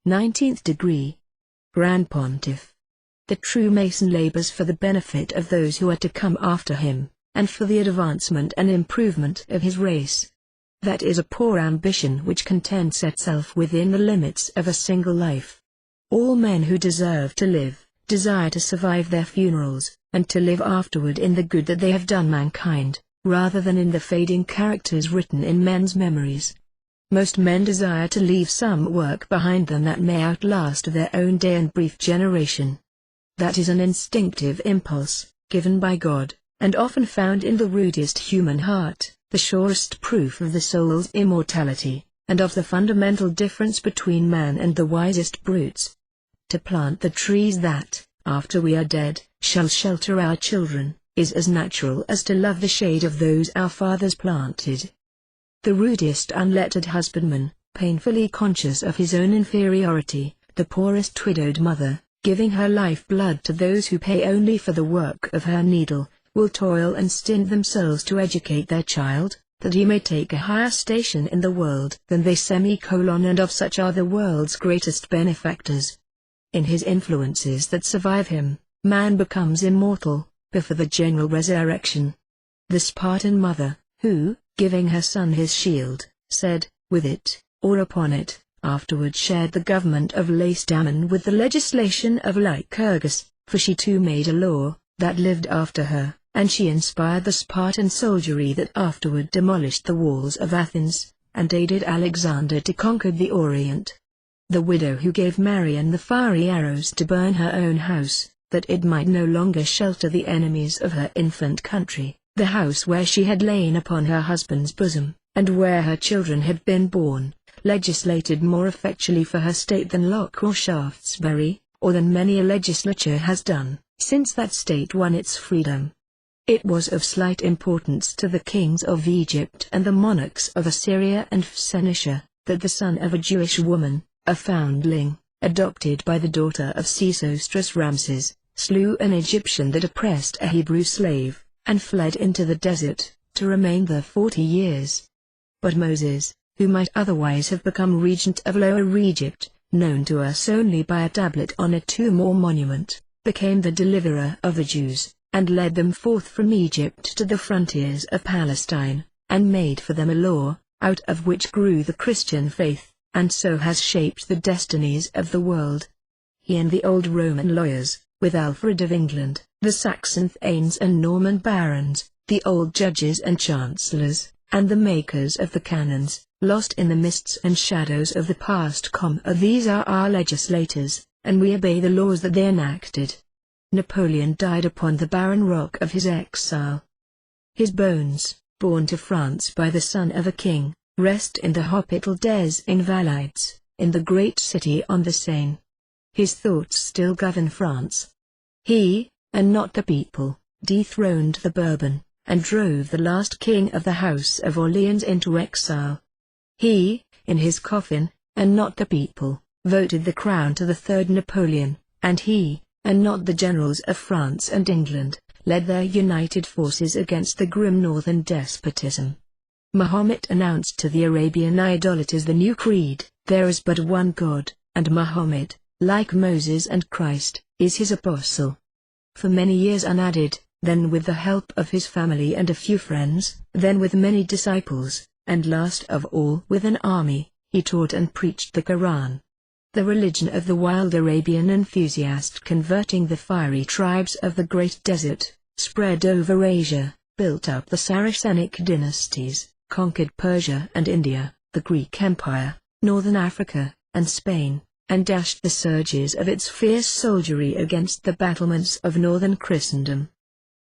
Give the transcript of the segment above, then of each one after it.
19th degree. Grand Pontiff. The true Mason labors for the benefit of those who are to come after him, and for the advancement and improvement of his race. That is a poor ambition which contents itself within the limits of a single life. All men who deserve to live, desire to survive their funerals, and to live afterward in the good that they have done mankind, rather than in the fading characters written in men's memories. Most men desire to leave some work behind them that may outlast their own day and brief generation. That is an instinctive impulse, given by God, and often found in the rudest human heart, the surest proof of the soul's immortality, and of the fundamental difference between man and the wisest brutes. To plant the trees that, after we are dead, shall shelter our children, is as natural as to love the shade of those our fathers planted. The rudest unlettered husbandman, painfully conscious of his own inferiority, the poorest widowed mother, giving her life blood to those who pay only for the work of her needle, will toil and stint themselves to educate their child, that he may take a higher station in the world than they. And of such are the world's greatest benefactors. In his influences that survive him, man becomes immortal, before the general resurrection. The Spartan mother, who, giving her son his shield, said, with it, or upon it, afterward shared the government of Lacedaemon with the legislation of Lycurgus, for she too made a law, that lived after her, and she inspired the Spartan soldiery that afterward demolished the walls of Athens, and aided Alexander to conquer the Orient. The widow who gave Marion the fiery arrows to burn her own house, that it might no longer shelter the enemies of her infant country, the house where she had lain upon her husband's bosom, and where her children had been born, legislated more effectually for her state than Locke or Shaftesbury, or than many a legislature has done, since that state won its freedom. It was of slight importance to the kings of Egypt and the monarchs of Assyria and Phoenicia, that the son of a Jewish woman, a foundling, adopted by the daughter of Sesostris Ramses, slew an Egyptian that oppressed a Hebrew slave, and fled into the desert, to remain there 40 years. But Moses, who might otherwise have become regent of Lower Egypt, known to us only by a tablet on a tomb or monument, became the deliverer of the Jews, and led them forth from Egypt to the frontiers of Palestine, and made for them a law, out of which grew the Christian faith, and so has shaped the destinies of the world. He and the old Roman lawyers, with Alfred of England, the Saxon thanes and Norman barons, the old judges and chancellors, and the makers of the canons, lost in the mists and shadows of the past. These are our legislators, and we obey the laws that they enacted. Napoleon died upon the barren rock of his exile. His bones, borne to France by the son of a king, rest in the Hôpital des Invalides, in the great city on the Seine. His thoughts still govern France. He, and not the people, dethroned the Bourbon, and drove the last king of the House of Orleans into exile. He, in his coffin, and not the people, voted the crown to the third Napoleon, and he, and not the generals of France and England, led their united forces against the grim northern despotism. Mahomet announced to the Arabian idolaters the new creed: there is but one God, and Mahomet, like Moses and Christ, is his apostle. For many years unadded, then with the help of his family and a few friends, then with many disciples, and last of all with an army, he taught and preached the Quran, the religion of the wild Arabian enthusiast, converting the fiery tribes of the great desert, spread over Asia, built up the Saracenic dynasties, conquered Persia and India, the Greek Empire, northern Africa, and Spain, and dashed the surges of its fierce soldiery against the battlements of northern Christendom.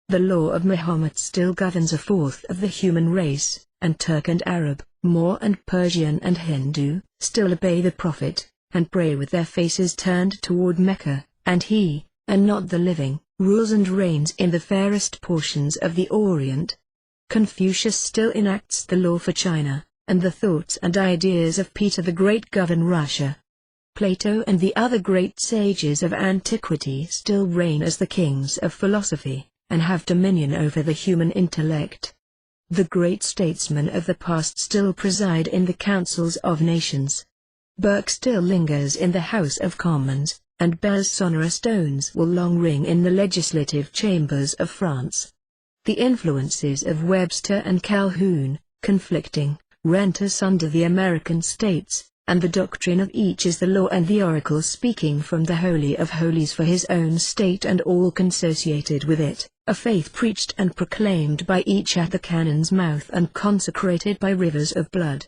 The law of Mahomet still governs a fourth of the human race, and Turk and Arab, Moor and Persian and Hindu, still obey the Prophet, and pray with their faces turned toward Mecca, and he, and not the living, rules and reigns in the fairest portions of the Orient. Confucius still enacts the law for China, and the thoughts and ideas of Peter the Great govern Russia. Plato and the other great sages of antiquity still reign as the kings of philosophy, and have dominion over the human intellect. The great statesmen of the past still preside in the councils of nations. Burke still lingers in the House of Commons, and Bell's sonorous tones will long ring in the legislative chambers of France. The influences of Webster and Calhoun, conflicting, rent asunder the American states, and the doctrine of each is the law and the oracle speaking from the Holy of Holies for his own state and all consociated with it, a faith preached and proclaimed by each at the cannon's mouth and consecrated by rivers of blood.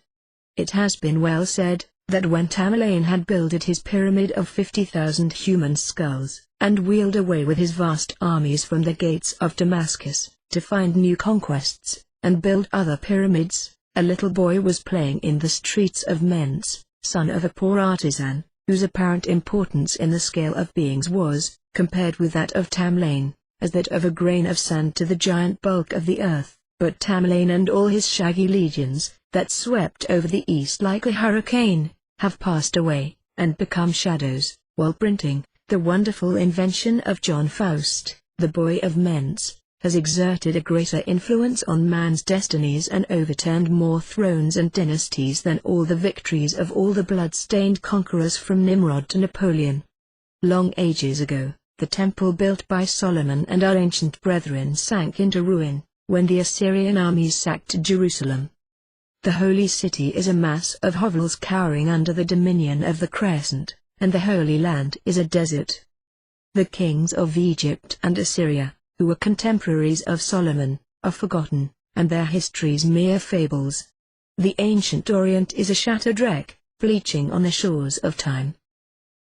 It has been well said, that when Tamerlane had builded his pyramid of 50,000 human skulls, and wheeled away with his vast armies from the gates of Damascus, to find new conquests, and build other pyramids, a little boy was playing in the streets of Mentz, son of a poor artisan, whose apparent importance in the scale of beings was, compared with that of Tamerlane, as that of a grain of sand to the giant bulk of the earth. But Tamerlane and all his shaggy legions, that swept over the east like a hurricane, have passed away, and become shadows, while printing, the wonderful invention of John Faust, the boy of Mentz, has exerted a greater influence on man's destinies and overturned more thrones and dynasties than all the victories of all the blood-stained conquerors from Nimrod to Napoleon. Long ages ago, the temple built by Solomon and our ancient brethren sank into ruin, when the Assyrian armies sacked Jerusalem. The holy city is a mass of hovels cowering under the dominion of the Crescent, and the Holy Land is a desert. The kings of Egypt and Assyria, who were contemporaries of Solomon, are forgotten, and their histories mere fables. The ancient Orient is a shattered wreck, bleaching on the shores of time.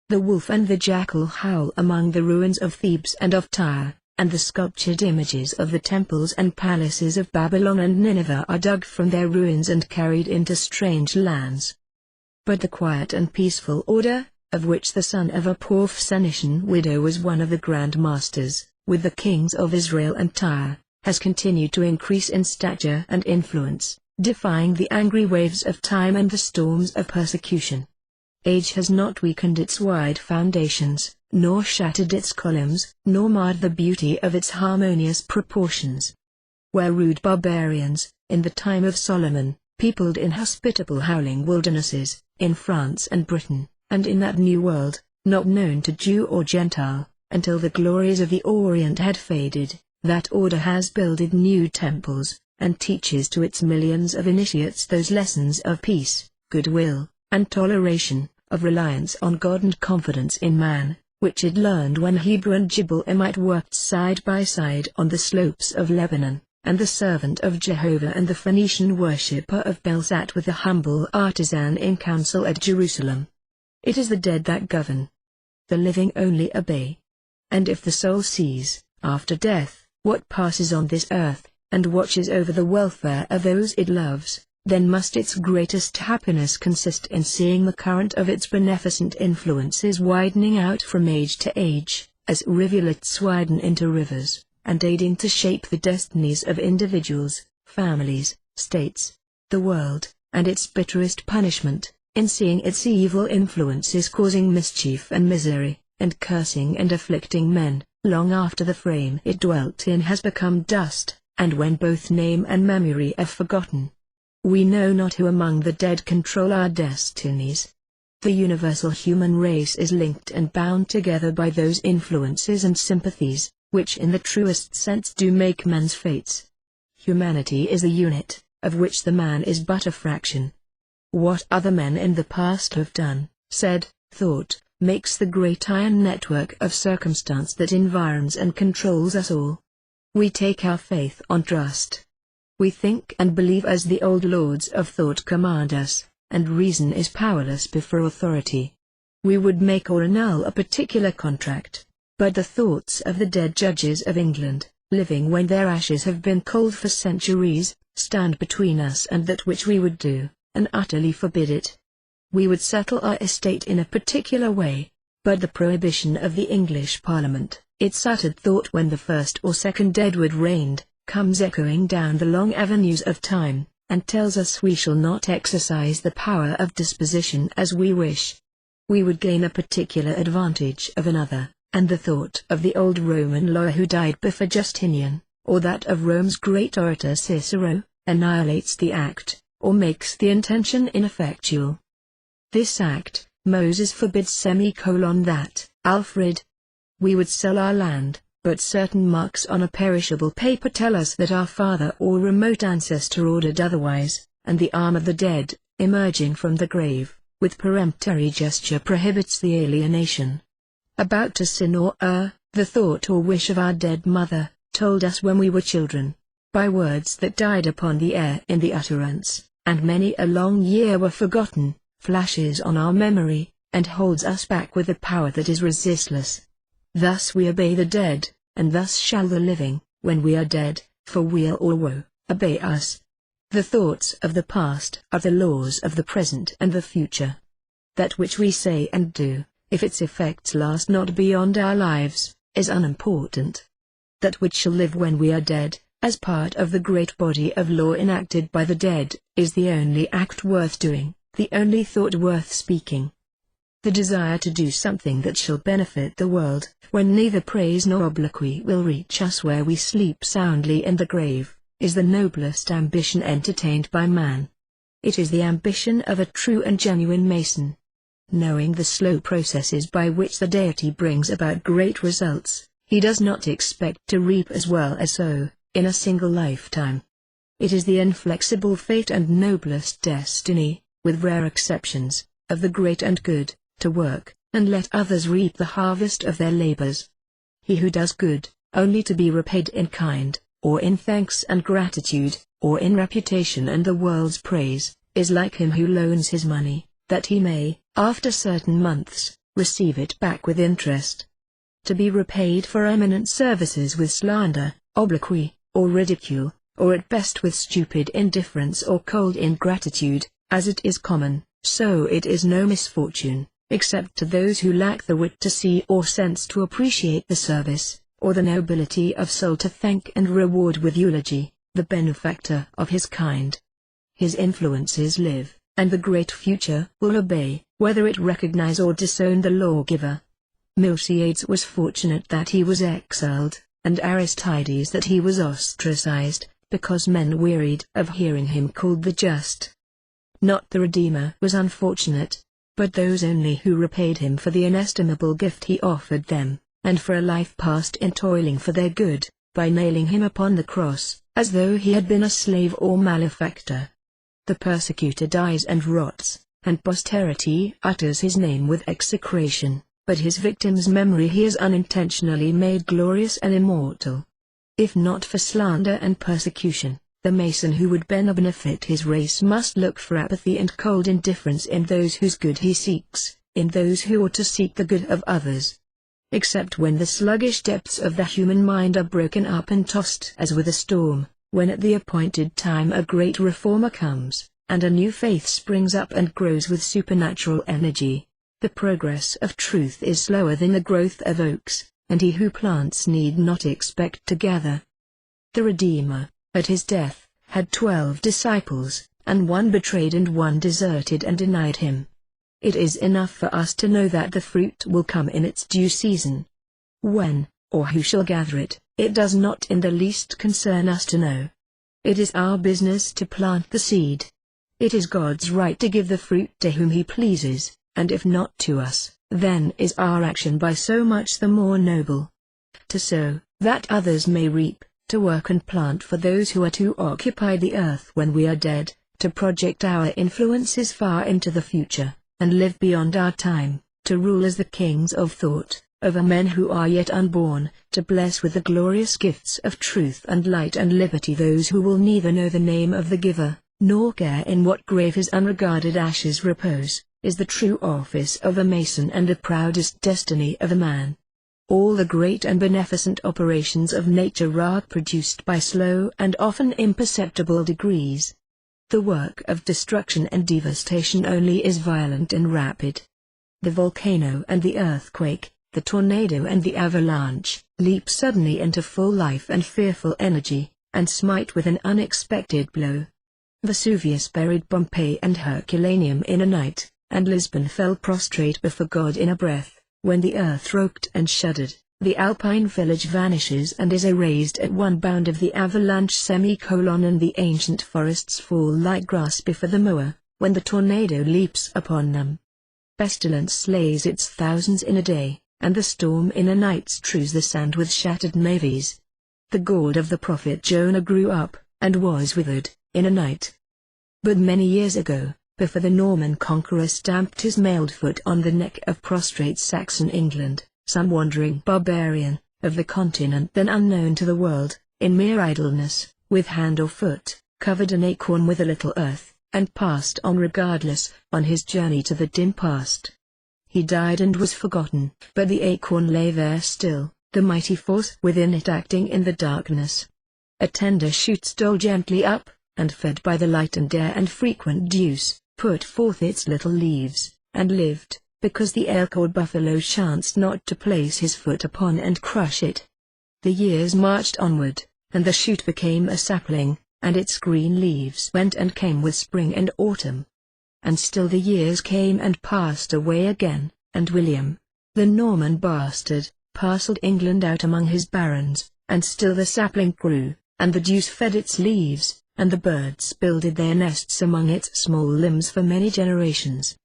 The wolf and the jackal howl among the ruins of Thebes and of Tyre, and the sculptured images of the temples and palaces of Babylon and Nineveh are dug from their ruins and carried into strange lands. But the quiet and peaceful order, of which the son of a poor Phoenician widow was one of the grand masters, with the kings of Israel and Tyre, has continued to increase in stature and influence, defying the angry waves of time and the storms of persecution. Age has not weakened its wide foundations, nor shattered its columns, nor marred the beauty of its harmonious proportions. Where rude barbarians, in the time of Solomon, peopled inhospitable howling wildernesses, in France and Britain, and in that new world, not known to Jew or Gentile, until the glories of the Orient had faded, that order has builded new temples, and teaches to its millions of initiates those lessons of peace, goodwill, and toleration, of reliance on God and confidence in man, which it learned when Hebrew and Gibeonite worked side by side on the slopes of Lebanon, and the servant of Jehovah and the Phoenician worshipper of Baal sat with the humble artisan in council at Jerusalem. It is the dead that govern. The living only obey. And if the soul sees, after death, what passes on this earth, and watches over the welfare of those it loves, then must its greatest happiness consist in seeing the current of its beneficent influences widening out from age to age, as rivulets widen into rivers, and aiding to shape the destinies of individuals, families, states, the world, and its bitterest punishment, in seeing its evil influences causing mischief and misery, and cursing and afflicting men, long after the frame it dwelt in has become dust, and when both name and memory are forgotten. We know not who among the dead control our destinies. The universal human race is linked and bound together by those influences and sympathies, which in the truest sense do make men's fates. Humanity is a unit, of which the man is but a fraction. What other men in the past have done, said, thought, makes the great iron network of circumstance that environs and controls us all. We take our faith on trust. We think and believe as the old lords of thought command us, and reason is powerless before authority. We would make or annul a particular contract, but the thoughts of the dead judges of England, living when their ashes have been cold for centuries, stand between us and that which we would do, and utterly forbid it. We would settle our estate in a particular way, but the prohibition of the English Parliament, its uttered thought when the first or second Edward reigned, comes echoing down the long avenues of time, and tells us we shall not exercise the power of disposition as we wish. We would gain a particular advantage of another, and the thought of the old Roman lawyer who died before Justinian, or that of Rome's great orator Cicero, annihilates the act, or makes the intention ineffectual. This act, Moses forbids that, Alfred, we would sell our land, but certain marks on a perishable paper tell us that our father or remote ancestor ordered otherwise, and the arm of the dead, emerging from the grave, with peremptory gesture prohibits the alienation. About to sin or err, the thought or wish of our dead mother, told us when we were children, by words that died upon the air in the utterance, and many a long year were forgotten, flashes on our memory, and holds us back with a power that is resistless. Thus we obey the dead, and thus shall the living, when we are dead, for weal or woe, obey us. The thoughts of the past are the laws of the present and the future. That which we say and do, if its effects last not beyond our lives, is unimportant. That which shall live when we are dead, as part of the great body of law enacted by the dead, is the only act worth doing, the only thought worth speaking. The desire to do something that shall benefit the world, when neither praise nor obloquy will reach us where we sleep soundly in the grave, is the noblest ambition entertained by man. It is the ambition of a true and genuine Mason. Knowing the slow processes by which the deity brings about great results, he does not expect to reap as well as sow, in a single lifetime. It is the inflexible fate and noblest destiny, with rare exceptions, of the great and good, to work, and let others reap the harvest of their labors. He who does good, only to be repaid in kind, or in thanks and gratitude, or in reputation and the world's praise, is like him who loans his money, that he may, after certain months, receive it back with interest. To be repaid for eminent services with slander, obloquy, or ridicule, or at best with stupid indifference or cold ingratitude, as it is common, so it is no misfortune, except to those who lack the wit to see or sense to appreciate the service, or the nobility of soul to thank and reward with eulogy, the benefactor of his kind. His influences live, and the great future will obey, whether it recognize or disown the lawgiver. Miltiades was fortunate that he was exiled, and Aristides that he was ostracized, because men wearied of hearing him called the just. Not the Redeemer was unfortunate, but those only who repaid him for the inestimable gift he offered them, and for a life passed in toiling for their good, by nailing him upon the cross, as though he had been a slave or malefactor. The persecutor dies and rots, and posterity utters his name with execration, but his victim's memory he has unintentionally made glorious and immortal. If not for slander and persecution, the Mason who would benefit his race must look for apathy and cold indifference in those whose good he seeks, in those who ought to seek the good of others. Except when the sluggish depths of the human mind are broken up and tossed as with a storm, when at the appointed time a great reformer comes, and a new faith springs up and grows with supernatural energy, the progress of truth is slower than the growth of oaks, and he who plants need not expect to gather. The Redeemer, at his death, had 12 disciples, and one betrayed and one deserted and denied him. It is enough for us to know that the fruit will come in its due season. When, or who shall gather it, it does not in the least concern us to know. It is our business to plant the seed. It is God's right to give the fruit to whom he pleases, and if not to us, then is our action by so much the more noble. To sow, that others may reap, to work and plant for those who are to occupy the earth when we are dead, to project our influences far into the future, and live beyond our time, to rule as the kings of thought, over men who are yet unborn, to bless with the glorious gifts of truth and light and liberty those who will neither know the name of the giver, nor care in what grave his unregarded ashes repose, is the true office of a Mason and the proudest destiny of a man. All the great and beneficent operations of nature are produced by slow and often imperceptible degrees. The work of destruction and devastation only is violent and rapid. The volcano and the earthquake, the tornado and the avalanche, leap suddenly into full life and fearful energy, and smite with an unexpected blow. Vesuvius buried Pompeii and Herculaneum in a night, and Lisbon fell prostrate before God in a breath. When the earth rocked and shuddered, the Alpine village vanishes and is erased at one bound of the avalanche and the ancient forests fall like grass before the mower, when the tornado leaps upon them. pestilence slays its thousands in a day, and the storm in a night strews the sand with shattered navies. The gourd of the prophet Jonah grew up, and was withered, in a night. But many years ago, before the Norman conqueror stamped his mailed foot on the neck of prostrate Saxon England, some wandering barbarian, of the continent then unknown to the world, in mere idleness, with hand or foot, covered an acorn with a little earth, and passed on regardless, on his journey to the dim past. He died and was forgotten, but the acorn lay there still, the mighty force within it acting in the darkness. A tender shoot stole gently up, and fed by the light and air and frequent dews, put forth its little leaves, and lived, because the elk or buffalo chanced not to place his foot upon and crush it. The years marched onward, and the shoot became a sapling, and its green leaves went and came with spring and autumn. And still the years came and passed away again, and William, the Norman bastard, parcelled England out among his barons, and still the sapling grew, and the dews fed its leaves, and the birds builded their nests among its small limbs for many generations.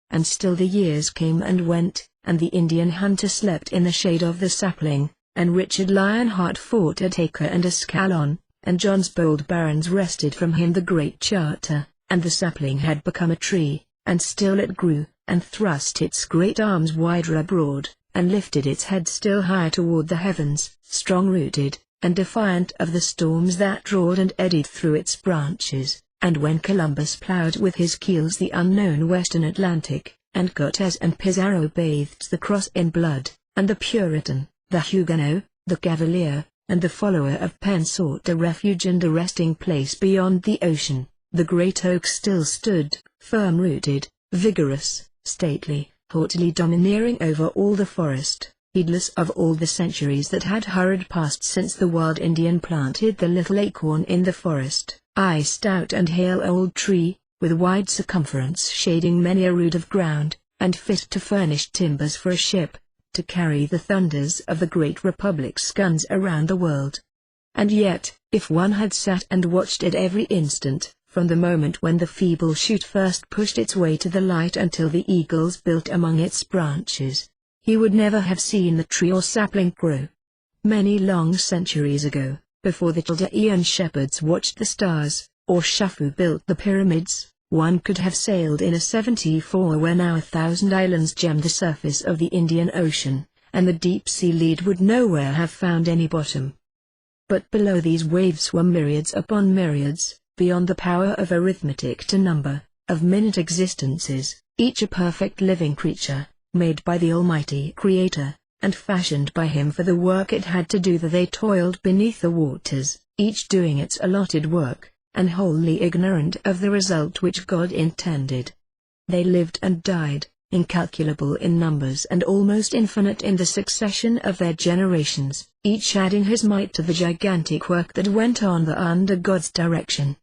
And still the years came and went, and the Indian hunter slept in the shade of the sapling, and Richard Lionheart fought at Acre and Ascalon, and John's bold barons wrested from him the great charter, and the sapling had become a tree, and still it grew, and thrust its great arms wider abroad, and lifted its head still higher toward the heavens, strong-rooted, and defiant of the storms that roared and eddied through its branches. And when Columbus ploughed with his keels the unknown western Atlantic, and Cortez and Pizarro bathed the cross in blood, and the Puritan, the Huguenot, the Cavalier, and the follower of Penn sought a refuge and a resting place beyond the ocean, the great oak still stood, firm-rooted, vigorous, stately, haughtily domineering over all the forest, heedless of all the centuries that had hurried past since the wild Indian planted the little acorn in the forest. A stout and hale old tree, with wide circumference shading many a rood of ground, and fit to furnish timbers for a ship, to carry the thunders of the great Republic's guns around the world. And yet, if one had sat and watched it every instant, from the moment when the feeble shoot first pushed its way to the light until the eagles built among its branches, he would never have seen the tree or sapling grow. Many long centuries ago, before the Chaldean shepherds watched the stars, or Shufu built the pyramids, one could have sailed in a 74 where now 1,000 islands gem the surface of the Indian Ocean, and the deep sea lead would nowhere have found any bottom. But below these waves were myriads upon myriads, beyond the power of arithmetic to number, of minute existences, each a perfect living creature, made by the Almighty Creator, and fashioned by him for the work it had to do. That they toiled beneath the waters, each doing its allotted work, and wholly ignorant of the result which God intended. They lived and died, incalculable in numbers and almost infinite in the succession of their generations, each adding his mite to the gigantic work that went on under God's direction.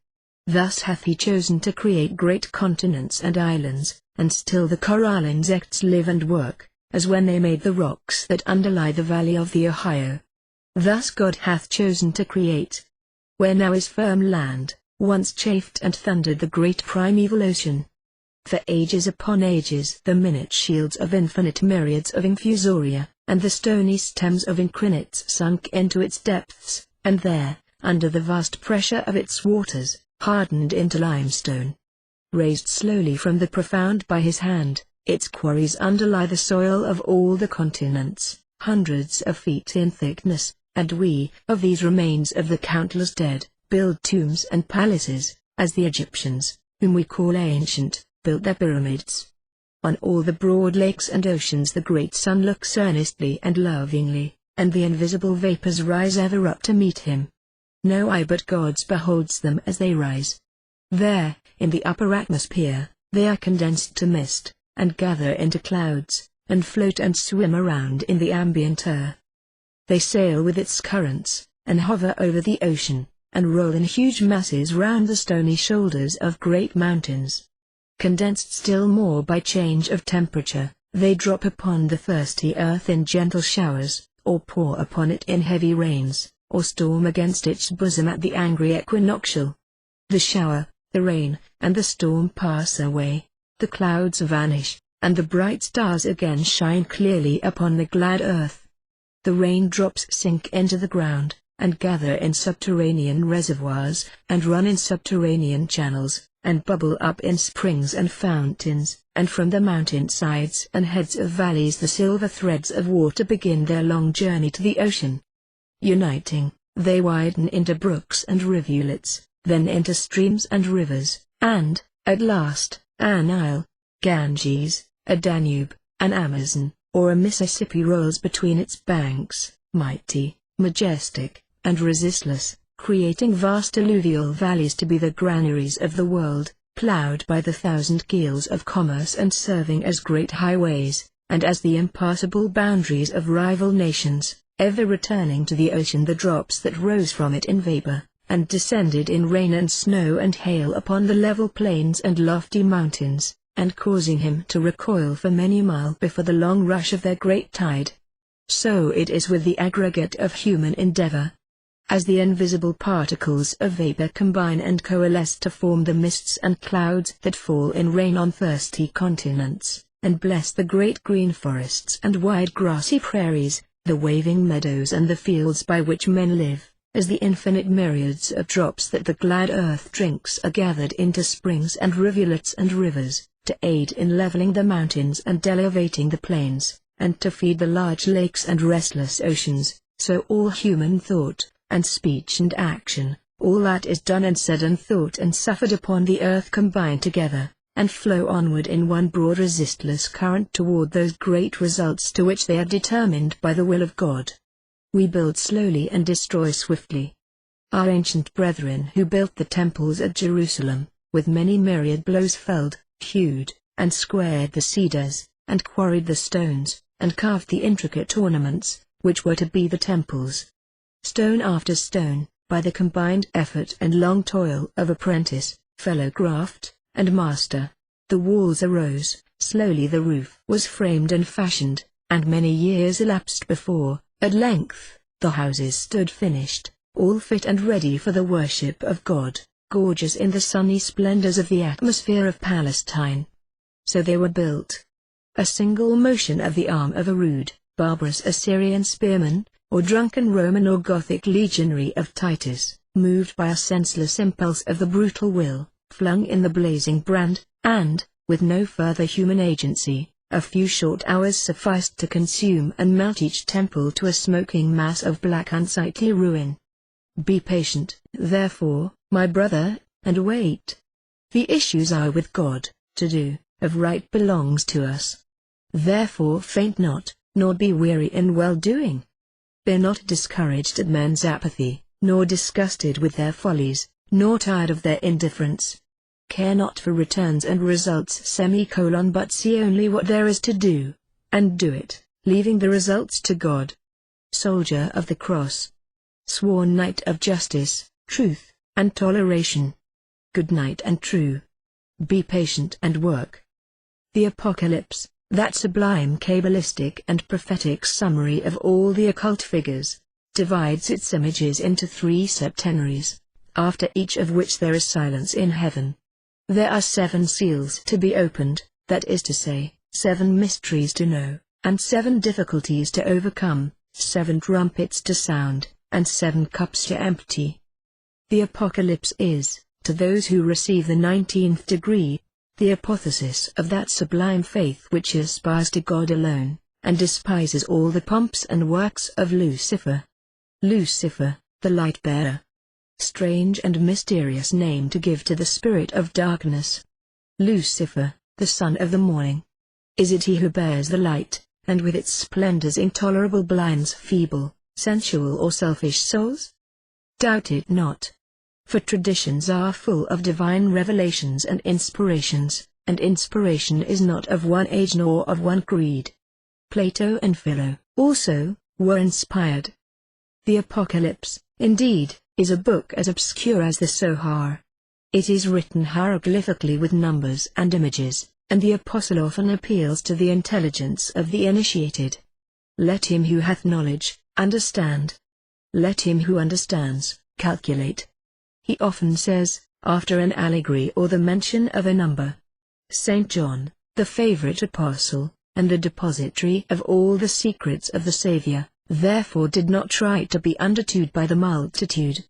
Thus hath he chosen to create great continents and islands, and still the coral insects live and work, as when they made the rocks that underlie the valley of the Ohio. Thus God hath chosen to create, where now is firm land, once chafed and thundered the great primeval ocean. For ages upon ages the minute shields of infinite myriads of infusoria, and the stony stems of incrinates sunk into its depths, and there, under the vast pressure of its waters, hardened into limestone. Raised slowly from the profound by his hand, its quarries underlie the soil of all the continents, hundreds of feet in thickness, and we, of these remains of the countless dead, build tombs and palaces, as the Egyptians, whom we call ancient, built their pyramids. On all the broad lakes and oceans the great sun looks earnestly and lovingly, and the invisible vapors rise ever up to meet him. No eye but God's beholds them as they rise. There, in the upper atmosphere, they are condensed to mist, and gather into clouds, and float and swim around in the ambient air. They sail with its currents, and hover over the ocean, and roll in huge masses round the stony shoulders of great mountains. Condensed still more by change of temperature, they drop upon the thirsty earth in gentle showers, or pour upon it in heavy rains, or storm against its bosom at the angry equinoctial. The shower, the rain, and the storm pass away, the clouds vanish, and the bright stars again shine clearly upon the glad earth. The raindrops sink into the ground, and gather in subterranean reservoirs, and run in subterranean channels, and bubble up in springs and fountains, and from the mountain sides and heads of valleys the silver threads of water begin their long journey to the ocean. Uniting, they widen into brooks and rivulets, then into streams and rivers, and, at last, a Nile, Ganges, a Danube, an Amazon, or a Mississippi rolls between its banks, mighty, majestic, and resistless, creating vast alluvial valleys to be the granaries of the world, plowed by the thousand keels of commerce and serving as great highways, and as the impassable boundaries of rival nations, ever returning to the ocean the drops that rose from it in vapor, and descended in rain and snow and hail upon the level plains and lofty mountains, and causing him to recoil for many miles before the long rush of their great tide. So it is with the aggregate of human endeavor. As the invisible particles of vapor combine and coalesce to form the mists and clouds that fall in rain on thirsty continents, and bless the great green forests and wide grassy prairies, the waving meadows and the fields by which men live, as the infinite myriads of drops that the glad earth drinks are gathered into springs and rivulets and rivers, to aid in leveling the mountains and elevating the plains, and to feed the large lakes and restless oceans, so all human thought, and speech and action, all that is done and said and thought and suffered upon the earth combine together, and flow onward in one broad resistless current toward those great results to which they are determined by the will of God. We build slowly and destroy swiftly. Our ancient brethren who built the temples at Jerusalem, with many myriad blows felled, hewed, and squared the cedars, and quarried the stones, and carved the intricate ornaments, which were to be the temples. Stone after stone, by the combined effort and long toil of apprentice, fellow craft, and master, the walls arose, slowly the roof was framed and fashioned, and many years elapsed before, at length, the houses stood finished, all fit and ready for the worship of God, gorgeous in the sunny splendors of the atmosphere of Palestine. So they were built. A single motion of the arm of a rude, barbarous Assyrian spearman, or drunken Roman or Gothic legionary of Titus, moved by a senseless impulse of the brutal will, flung in the blazing brand, and, with no further human agency, a few short hours sufficed to consume and melt each temple to a smoking mass of black unsightly ruin. Be patient, therefore, my brother, and wait. The issues are with God, to do, of right belongs to us. Therefore faint not, nor be weary in well-doing. Be not discouraged at men's apathy, nor disgusted with their follies, nor tired of their indifference. Care not for returns and results but see only what there is to do, and do it, leaving the results to God. Soldier of the Cross. Sworn knight of justice, truth, and toleration. Good night and true. Be patient and work. The Apocalypse, that sublime cabalistic and prophetic summary of all the occult figures, divides its images into 3 septenaries, after each of which there is silence in heaven. There are 7 seals to be opened, that is to say, 7 mysteries to know, and 7 difficulties to overcome, 7 trumpets to sound, and 7 cups to empty. The Apocalypse is, to those who receive the 19th degree, the apotheosis of that sublime faith which aspires to God alone, and despises all the pomps and works of Lucifer. Lucifer, the light-bearer. Strange and mysterious name to give to the spirit of darkness. Lucifer, the son of the morning. Is it he who bears the light, and with its splendors intolerable blinds feeble, sensual or selfish souls? Doubt it not. For traditions are full of divine revelations and inspiration is not of one age nor of one creed. Plato and Philo, also, were inspired. The Apocalypse, indeed, is a book as obscure as the Zohar. It is written hieroglyphically with numbers and images, and the apostle often appeals to the intelligence of the initiated. Let him who hath knowledge, understand. Let him who understands, calculate. He often says, after an allegory or the mention of a number. St. John, the favorite apostle, and the depository of all the secrets of the Savior, therefore did not try to be understood by the multitude.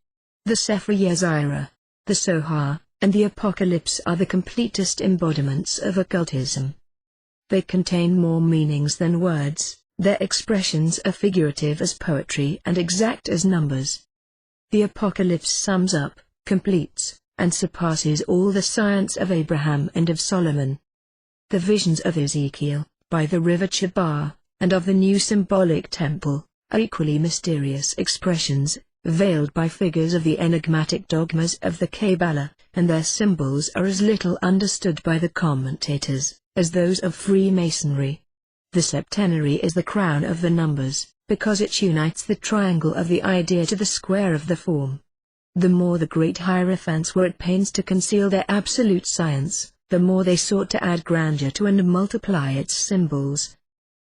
The Sefer Yeziah, the Zohar, and the Apocalypse are the completest embodiments of occultism. They contain more meanings than words, their expressions are figurative as poetry and exact as numbers. The Apocalypse sums up, completes, and surpasses all the science of Abraham and of Solomon. The visions of Ezekiel, by the river Chebar, and of the new symbolic temple, are equally mysterious expressions, veiled by figures of the enigmatic dogmas of the Kabbalah, and their symbols are as little understood by the commentators as those of Freemasonry. The septenary is the crown of the numbers, because it unites the triangle of the idea to the square of the form. The more the great hierophants were at pains to conceal their absolute science, the more they sought to add grandeur to and multiply its symbols.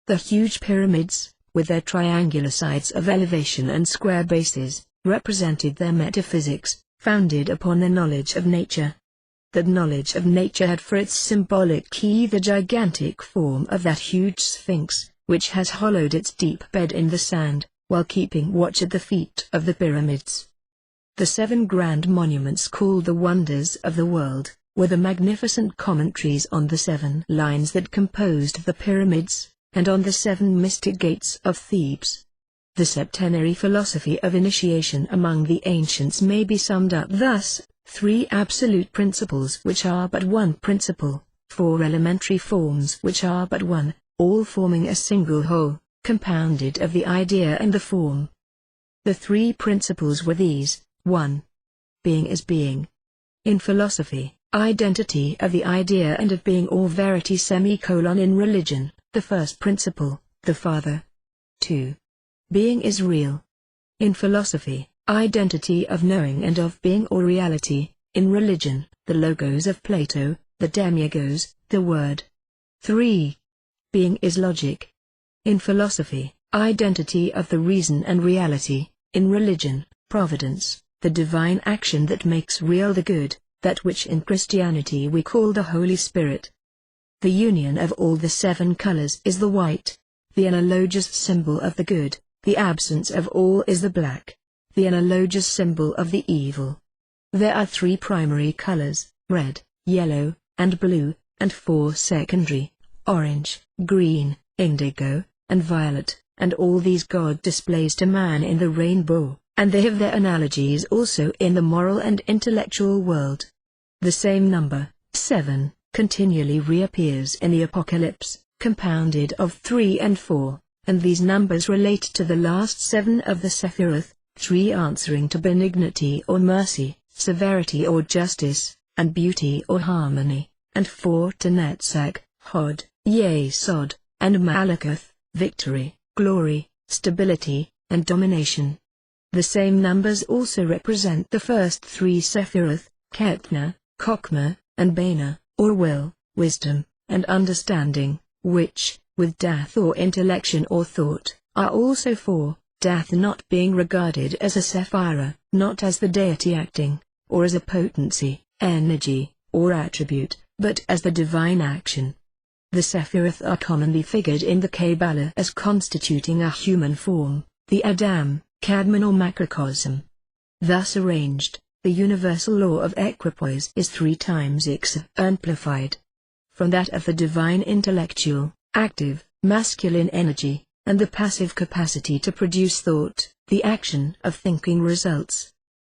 The huge pyramids, with their triangular sides of elevation and square bases, represented their metaphysics, founded upon their knowledge of nature. That knowledge of nature had for its symbolic key the gigantic form of that huge sphinx, which has hollowed its deep bed in the sand, while keeping watch at the feet of the pyramids. The 7 grand monuments called the wonders of the world, were the magnificent commentaries on the 7 lines that composed the pyramids, and on the 7 mystic gates of Thebes. The septenary philosophy of initiation among the ancients may be summed up thus: 3 absolute principles which are but one principle, 4 elementary forms which are but one, all forming a single whole, compounded of the idea and the form. The 3 principles were these: 1. Being is being. In philosophy, identity of the idea and of being or verity. In religion, the first principle, the Father. 2. Being is real. In philosophy, identity of knowing and of being or reality. In religion, the Logos of Plato, the Demiurgos, the Word. 3. Being is logic. In philosophy, identity of the reason and reality. In religion, providence, the divine action that makes real the good, that which in Christianity we call the Holy Spirit. The union of all the 7 colors is the white, the analogous symbol of the good. The absence of all is the black, the analogous symbol of the evil. There are 3 primary colors, red, yellow, and blue, and 4 secondary, orange, green, indigo, and violet, and all these God displays to man in the rainbow, and they have their analogies also in the moral and intellectual world. The same number, 7, continually reappears in the Apocalypse, compounded of 3 and 4. And these numbers relate to the last 7 of the Sephiroth, 3 answering to benignity or mercy, severity or justice, and beauty or harmony, and 4 to Netzach, Hod, Yesod, and Malakoth, victory, glory, stability, and domination. The same numbers also represent the first 3 Sephiroth, Ketna, Chokmah, and Bina, or will, wisdom, and understanding, which, with Dath or intellection or thought, are also 4, Dath not being regarded as a Sephira, not as the deity acting, or as a potency, energy, or attribute, but as the divine action. The Sephiroth are commonly figured in the Kabbalah as constituting a human form, the Adam, Kadmon or macrocosm. Thus arranged, the universal law of equipoise is 3 times X amplified. From that of the divine intellectual, active, masculine energy, and the passive capacity to produce thought, the action of thinking results.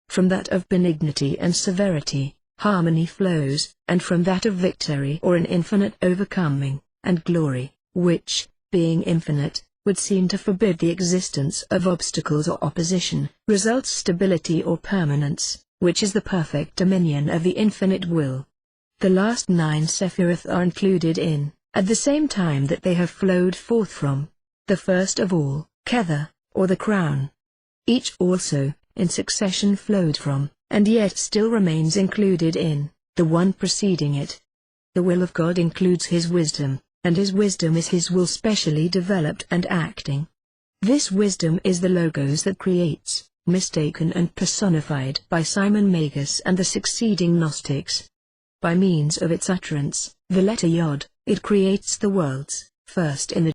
From that of benignity and severity, harmony flows, and from that of victory or an infinite overcoming, and glory, which, being infinite, would seem to forbid the existence of obstacles or opposition, results stability or permanence, which is the perfect dominion of the infinite will. The last 9 Sephiroth are included in, at the same time that they have flowed forth from, the first of all, Kether, or the crown. Each also, in succession flowed from, and yet still remains included in, the one preceding it. The will of God includes His wisdom, and His wisdom is His will specially developed and acting. This wisdom is the Logos that creates, mistaken and personified by Simon Magus and the succeeding Gnostics. By means of its utterance, the letter Yod, It creates the worlds, first in the